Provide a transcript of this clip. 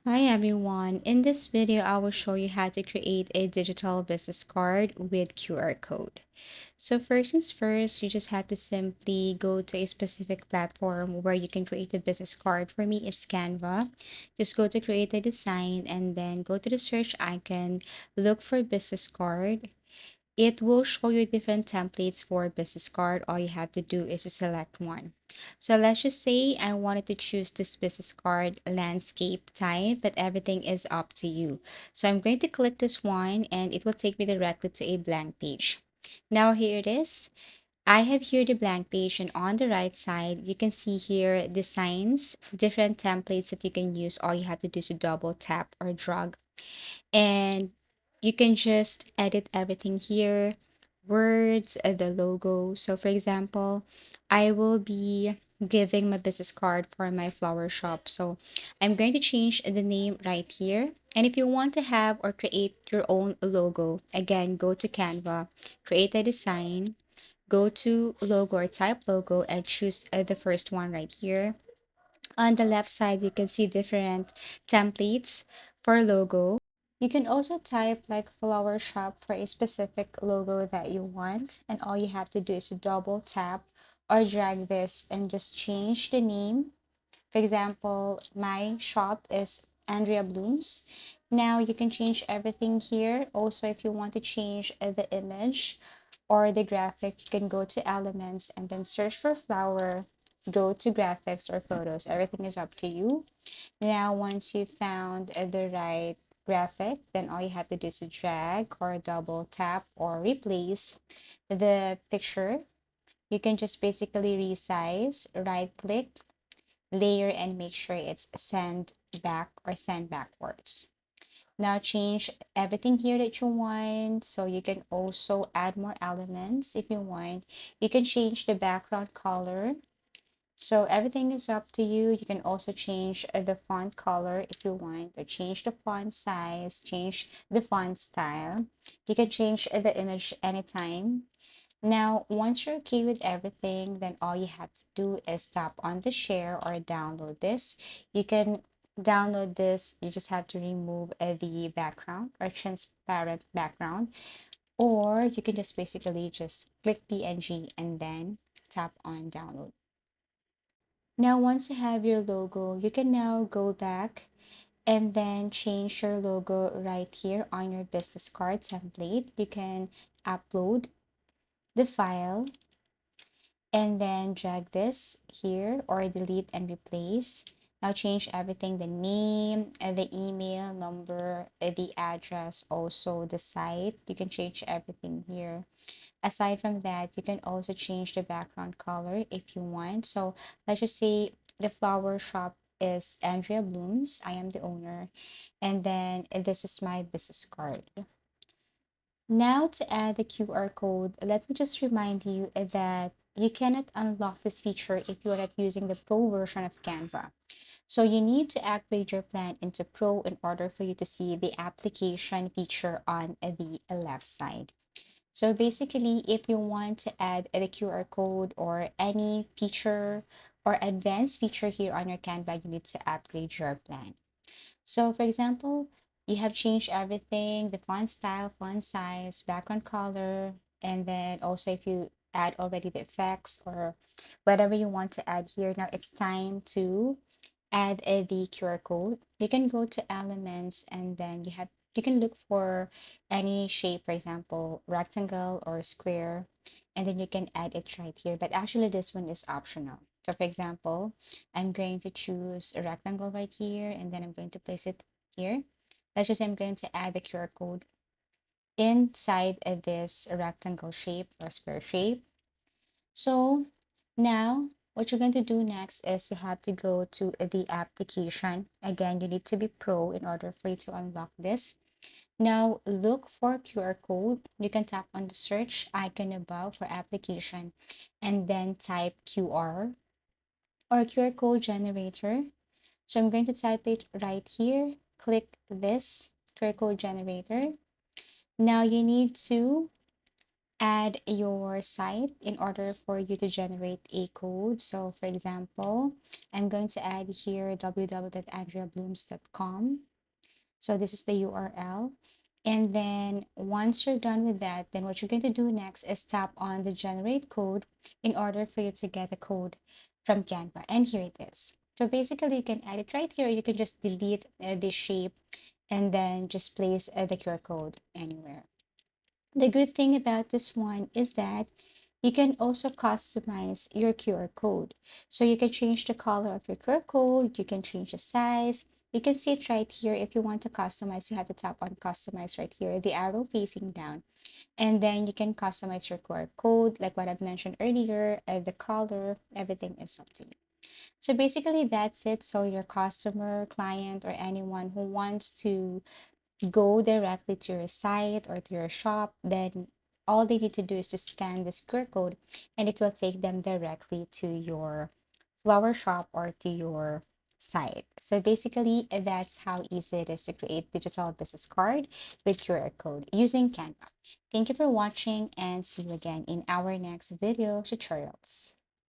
Hi everyone. In this video, I will show you how to create a digital business card with QR code. So first things first, you just have to simply go to a specific platform where you can create a business card. For me, it's Canva. Just go to create a design and then go to the search icon, look for business card. It will show you different templates for business card. All you have to do is to select one. So let's just say I wanted to choose this business card landscape type, but everything is up to you. So I'm going to click this one and it will take me directly to a blank page. Now here it is. I have here the blank page, and on the right side, you can see here designs, different templates that you can use. All you have to do is to double tap or drag and you can just edit everything here, words, the logo. So for example, I will be giving my business card for my flower shop. So I'm going to change the name right here. And if you want to have or create your own logo, again, go to Canva, create a design, go to logo or type logo and choose the first one right here. On the left side, you can see different templates for logo. You can also type like flower shop for a specific logo that you want. And all you have to do is to double tap or drag this and just change the name. For example, my shop is Andrea Blooms. Now you can change everything here. Also, if you want to change the image or the graphic, you can go to elements and then search for flower, go to graphics or photos. Everything is up to you. Now, once you found the right graphic, then all you have to do is to drag or double tap or replace the picture. You can just basically resize, right click, layer, and make sure it's send back or send backwards. Now change everything here that you want. So you can also add more elements if you want. You can change the background color. So everything is up to you. You can also change the font color if you want, or change the font size, change the font style. You can change the image anytime. Now, once you're okay with everything, then all you have to do is tap on the share or download this. You can download this, you just have to remove the background or transparent background, or you can just basically just click PNG and then tap on download. Now, once you have your logo, you can now go back and then change your logo right here on your business card template. You can upload the file and then drag this here or delete and replace. Now change everything, the name, the email number, the address, also the site. You can change everything here. Aside from that, you can also change the background color if you want. So let's just say the flower shop is Andrea Blooms. I am the owner. And then this is my business card. Now to add the QR code, let me just remind you that you cannot unlock this feature if you are not using the Pro version of Canva. So you need to upgrade your plan into Pro in order for you to see the application feature on the left side. So basically, if you want to add the QR code or any feature or advanced feature here on your Canva, you need to upgrade your plan. So for example, you have changed everything, the font style, font size, background color, and then also if you add already the effects or whatever you want to add here. Now it's time to add the QR code. You can go to elements and then you can look for any shape, for example, rectangle or square, and then you can add it right here. But actually this one is optional. So for example, I'm going to choose a rectangle right here and then I'm going to place it here. Let's just say I'm going to add the QR code inside this rectangle shape or square shape. So now what you're going to do next is you have to go to the application. Again, you need to be pro in order for you to unlock this. Now look for QR code. You can tap on the search icon above for application and then type QR or QR code generator. So I'm going to type it right here. Click this QR code generator. Now you need to add your site in order for you to generate a code. So for example, I'm going to add here www.andreablooms.com. So this is the URL. And then once you're done with that, then what you're going to do next is tap on the generate code in order for you to get the code from Canva. And here it is. So basically you can add it right here. You can just delete the shape and then just place the QR code anywhere. The good thing about this one is that you can also customize your QR code. So you can change the color of your QR code, you can change the size. You can see it right here. If you want to customize, you have to tap on customize right here, the arrow facing down. And then you can customize your QR code, like what I've mentioned earlier, the color, everything is up to you. So basically that's it. So your customer, client, or anyone who wants to go directly to your site or to your shop, then all they need to do is to scan this QR code and it will take them directly to your flower shop or to your site. So basically, that's how easy it is to create digital business card with QR code using Canva. Thank you for watching and see you again in our next video tutorials.